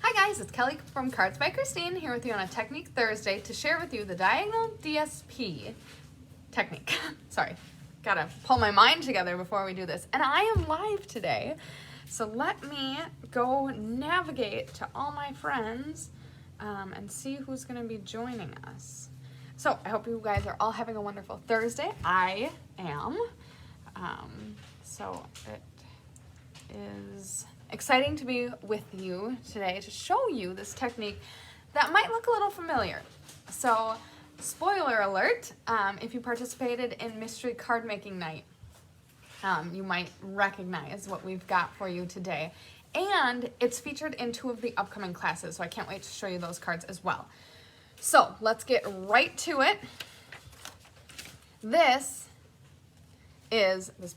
Hi guys, it's Kelly from Cards by Christine here with you on a Technique Thursday to share with you the diagonal DSP technique. Sorry, gotta pull my mind together before we do this. And I am live today, so let me go navigate to all my friends and see who's gonna be joining us. So I hope you guys are all having a wonderful Thursday. I am. So it is exciting to be with you today to show you this technique that might look a little familiar. So, spoiler alert, if you participated in Mystery Card Making Night, you might recognize what we've got for you today. And it's featured in 2 of the upcoming classes, so I can't wait to show you those cards as well. So, let's get right to it. This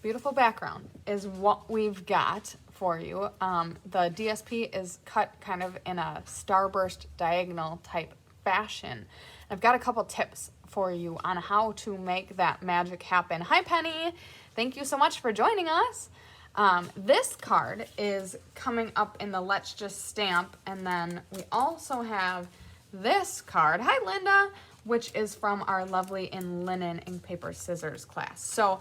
beautiful background is what we've got for you. The DSP is cut kind of in a starburst diagonal type fashion. I've got a couple tips for you on how to make that magic happen. Hi Penny, thank you so much for joining us. This card is coming up in the Let's Just Stamp, and then we also have this card, hi Linda, which is from our Lovely in Linen Ink Paper Scissors class. So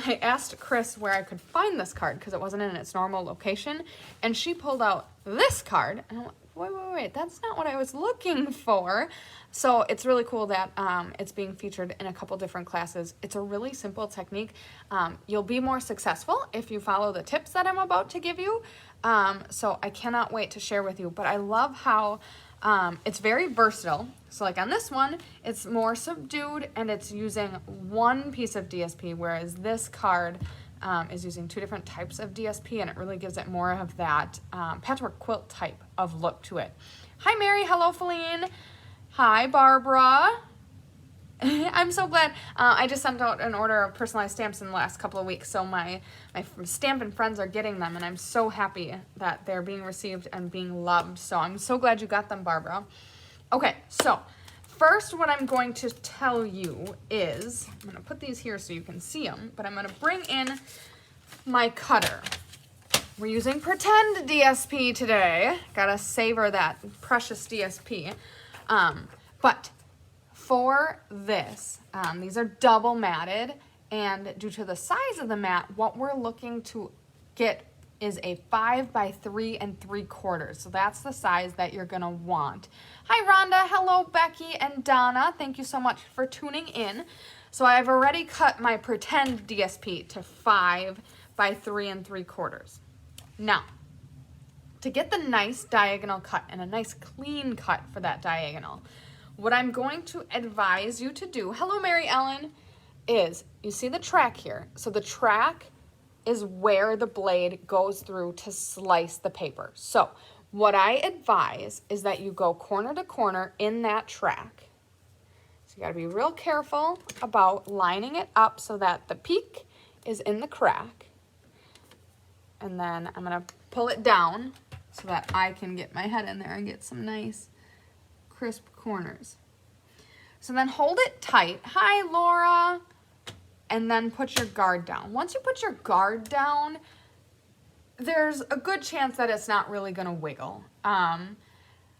I asked Chris where I could find this card because it wasn't in its normal location, and she pulled out this card, and I'm like, wait, that's not what I was looking for. So it's really cool that it's being featured in a couple different classes. It's a really simple technique. You'll be more successful if you follow the tips that I'm about to give you. So I cannot wait to share with you, but I love how it's very versatile. So like on this one, it's more subdued and it's using one piece of DSP, whereas this card is using 2 different types of DSP, and it really gives it more of that patchwork quilt type of look to it. Hi Mary, hello Feline. Hi Barbara. I'm so glad. I just sent out an order of personalized stamps in the last couple of weeks, so my Stampin' friends are getting them, and I'm so happy that they're being received and being loved. So I'm so glad you got them, Barbara. Okay, so first what I'm going to tell you is, I'm going to put these here so you can see them, but I'm going to bring in my cutter. We're using Pretend DSP today. Gotta savor that precious DSP. But for this, these are double matted, and due to the size of the mat, what we're looking to get is a 5 by 3 3/4. So that's the size that you're gonna want. Hi Rhonda, hello Becky and Donna. Thank you so much for tuning in. So I've already cut my Pretend DSP to 5 by 3 3/4. Now, to get the nice diagonal cut and a nice clean cut for that diagonal, what I'm going to advise you to do, hello Mary Ellen, is you see the track here. So the track is where the blade goes through to slice the paper. So what I advise is that you go corner to corner in that track. So you gotta be real careful about lining it up so that the peak is in the crack. And then I'm gonna pull it down so that I can get my head in there and get some nice crisp corners. So then hold it tight. Hi, Laura. And then put your guard down. Once you put your guard down, there's a good chance that it's not really gonna wiggle. Hi,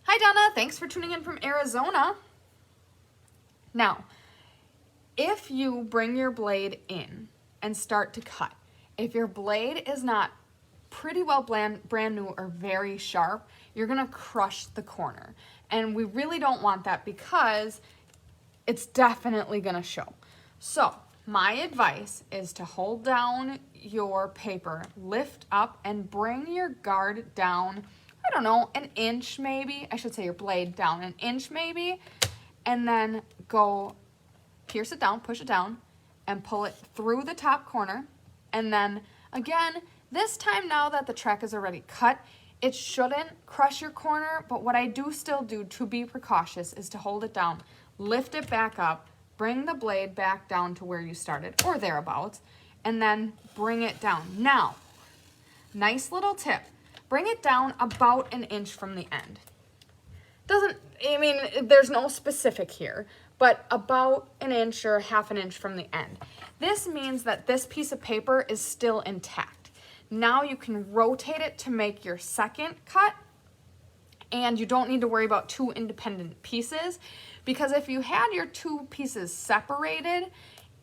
Donna. Thanks for tuning in from Arizona. Now, if you bring your blade in and start to cut, if your blade is not pretty well brand new or very sharp, you're gonna crush the corner. And we really don't want that because it's definitely gonna show. So my advice is to hold down your paper, lift up, and bring your guard down, I don't know, an inch maybe. I should say your blade down an inch maybe, and then go pierce it down, push it down, and pull it through the top corner. And then again, this time now that the track is already cut, it shouldn't crush your corner, but what I do still do to be precautious is to hold it down, lift it back up, bring the blade back down to where you started, or thereabouts, and then bring it down. Now, nice little tip, bring it down about an inch from the end. There's no specific here, but about an inch or half an inch from the end. This means that this piece of paper is still intact. Now you can rotate it to make your second cut And you don't need to worry about two independent pieces, because if you had your two pieces separated,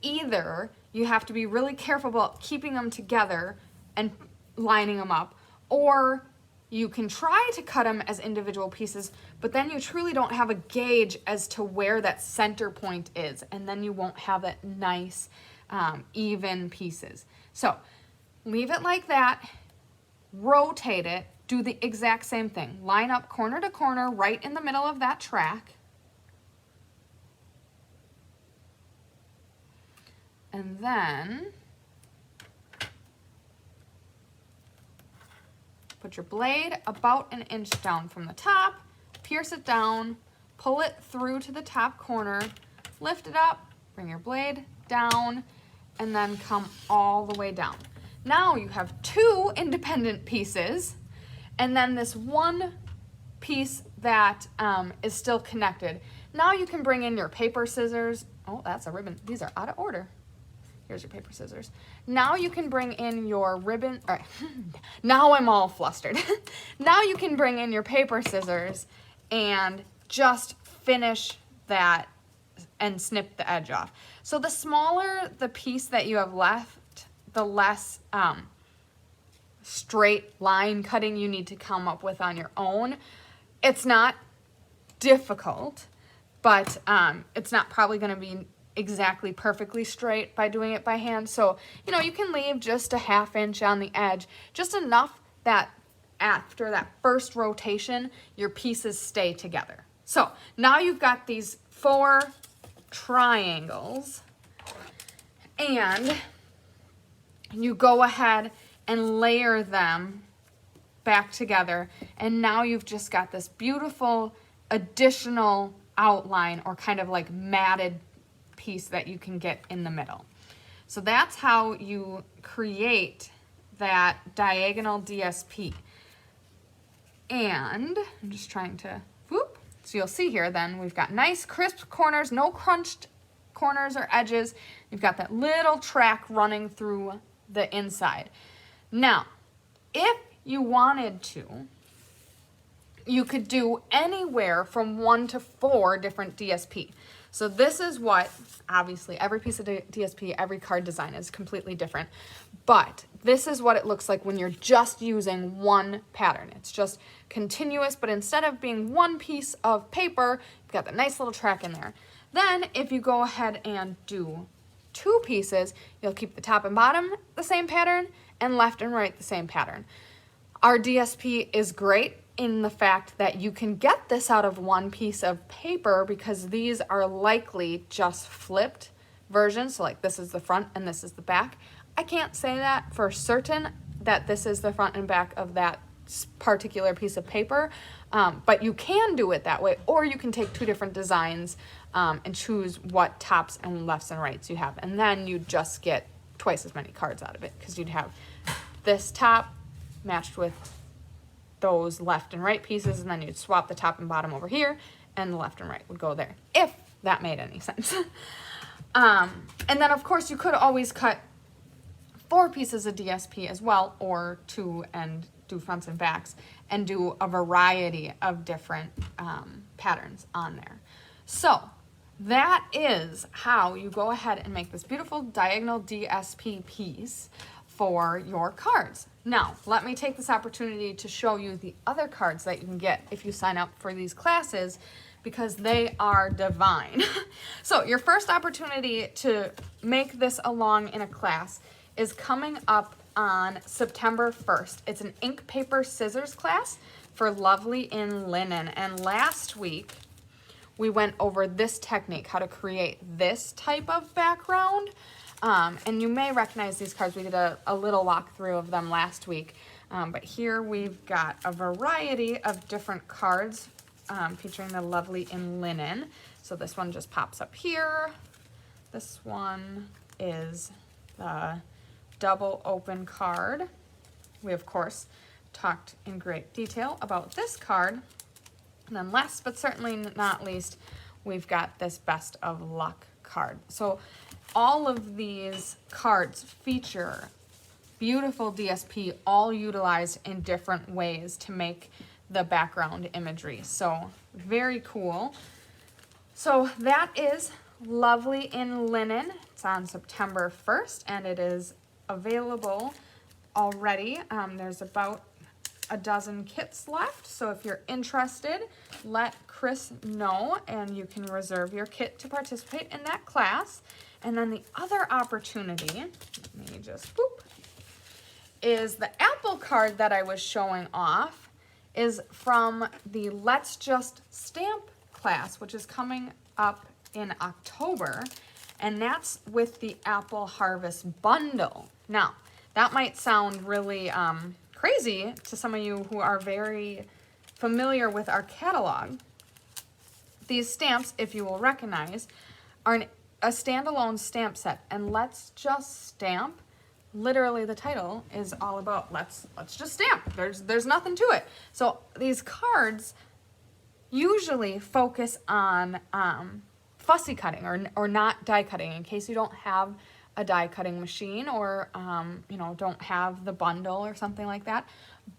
either you have to be really careful about keeping them together and lining them up, or you can try to cut them as individual pieces, but then you truly don't have a gauge as to where that center point is, and then you won't have that nice even pieces. So leave it like that, rotate it, do the exact same thing. Line up corner to corner right in the middle of that track. And then put your blade about an inch down from the top, pierce it down, pull it through to the top corner, lift it up, bring your blade down, and then come all the way down. Now you have two independent pieces, and then this one piece that is still connected. Now you can bring in your paper scissors. Oh, that's a ribbon. These are out of order. Here's your paper scissors. Now you can bring in your ribbon. All right. Now I'm all flustered. Now you can bring in your paper scissors and just finish that and snip the edge off. So the smaller the piece that you have left, the less straight line cutting you need to come up with on your own. It's not difficult, but it's not probably going to be exactly perfectly straight by doing it by hand. So, you know, you can leave just a ½ inch on the edge, just enough that after that first rotation, your pieces stay together. So now you've got these 4 triangles, and you go ahead and layer them back together, and now you've just got this beautiful additional outline, or kind of like matted piece that you can get in the middle. So that's how you create that diagonal DSP. And I'm just trying to, whoop. So you'll see here then we've got nice crisp corners, no crunched corners or edges. You've got that little track running through the inside. Now, if you wanted to, you could do anywhere from 1 to 4 different DSP. So this is what, obviously, every piece of DSP, every card design is completely different, but this is what it looks like when you're just using one pattern. It's just continuous, but instead of being one piece of paper, you've got the nice little track in there. Then if you go ahead and do 2 pieces, you'll keep the top and bottom the same pattern and left and right the same pattern. Our DSP is great in the fact that you can get this out of one piece of paper, because these are likely just flipped versions. So like this is the front and this is the back. I can't say that for certain that this is the front and back of that particular piece of paper, but you can do it that way, or you can take 2 different designs and choose what tops and lefts and rights you have, and then you just get twice as many cards out of it, because you'd have this top matched with those left and right pieces, and then you'd swap the top and bottom over here, and the left and right would go there, if that made any sense. And then of course you could always cut 4 pieces of DSP as well, or 2 and do fronts and backs, and do a variety of different patterns on there. So that is how you go ahead and make this beautiful diagonal DSP piece for your cards. Now, let me take this opportunity to show you the other cards that you can get if you sign up for these classes, because they are divine. So your first opportunity to make this along in a class is coming up on September 1st. It's an ink, paper, scissors class for Lovely in Linen. And last week, we went over this technique, how to create this type of background. And you may recognize these cards. We did a little walkthrough of them last week. But here we've got a variety of different cards featuring the Lovely in Linen. So this one just pops up here. This one is the double open card. We, of course, talked in great detail about this card. And then last but certainly not least, we've got this Best of Luck card. So all of these cards feature beautiful DSP, all utilized in different ways to make the background imagery. So very cool. So that is Lovely in Linen. It's on September 1st, and it is available already. There's about a dozen kits left, so if you're interested, let Chris know and you can reserve your kit to participate in that class. And then the other opportunity, let me just boop, is the Apple card that I was showing off is from the Let's Just Stamp class, which is coming up in October, and that's with the Apple Harvest Bundle. Now, that might sound really crazy to some of you who are very familiar with our catalog. These stamps, if you will recognize, are a standalone stamp set, and Let's Just Stamp, literally the title is all about let's just stamp. There's nothing to it. So these cards usually focus on fussy cutting or not die cutting, in case you don't have a die cutting machine or you know, don't have the bundle or something like that.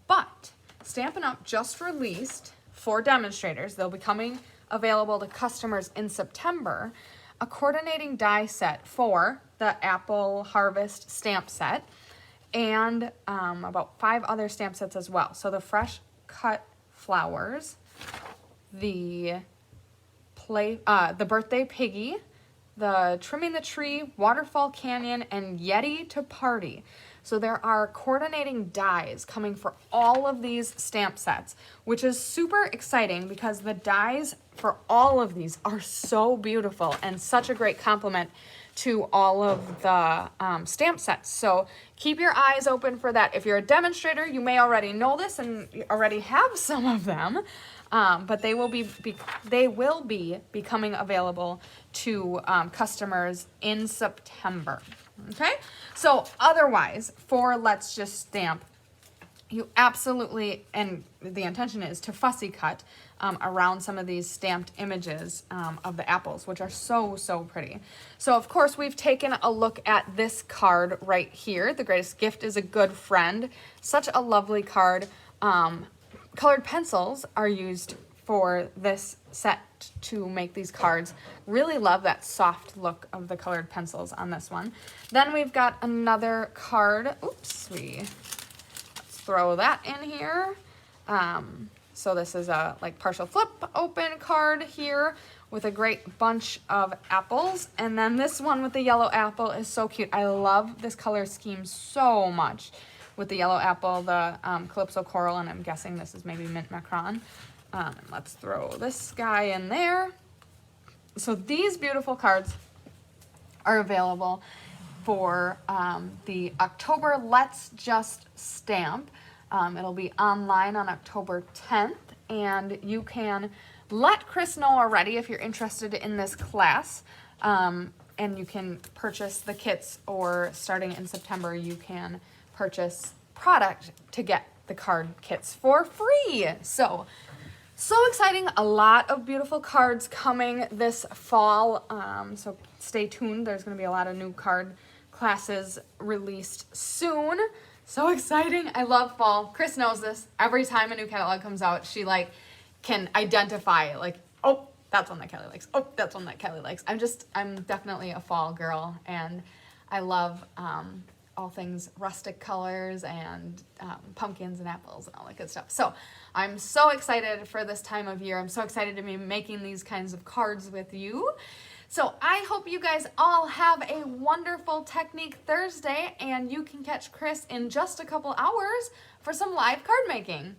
But Stampin' Up! Just released for demonstrators, they'll be coming available to customers in September, a coordinating die set for the Apple Harvest stamp set, and about 5 other stamp sets as well. So the Fresh Cut Flowers, the Birthday Piggy, the Trimming the Tree, Waterfall Canyon, and Yeti to Party. So there are coordinating dies coming for all of these stamp sets, which is super exciting because the dies for all of these are so beautiful and such a great complement to all of the stamp sets. So keep your eyes open for that. If you're a demonstrator, you may already know this and you already have some of them, but they will be becoming available to customers in September. Okay, so otherwise, for Let's Just Stamp, you absolutely, and the intention is to fussy cut around some of these stamped images of the apples, which are so, so pretty. So of course, we've taken a look at this card right here. The Greatest Gift is a Good Friend. Such a lovely card. Colored pencils are used for this set to make these cards. Really love that soft look of the colored pencils on this one. Then we've got another card. Oops, let's throw that in here. So this is a like partial flip open card here with a great bunch of apples. And then this one with the yellow apple is so cute. I love this color scheme so much with the yellow apple, the Calypso Coral, and I'm guessing this is maybe Mint Macron. Let's throw this guy in there. So these beautiful cards are available for the October Let's Just Stamp. It'll be online on October 10th, and you can let Chris know already if you're interested in this class, and you can purchase the kits, or starting in September you can purchase product to get the card kits for free. So exciting. A lot of beautiful cards coming this fall, so stay tuned. There's going to be a lot of new card classes released soon. So exciting. I love fall. Chris knows this. Every time a new catalog comes out, she like can identify like, oh, that's one that Kelly likes. Oh, that's one that Kelly likes. I'm definitely a fall girl, and I love all things rustic colors and pumpkins and apples and all that good stuff. So I'm so excited for this time of year. I'm so excited to be making these kinds of cards with you. So I hope you guys all have a wonderful Technique Thursday, and you can catch Chris in just a couple hours for some live card making.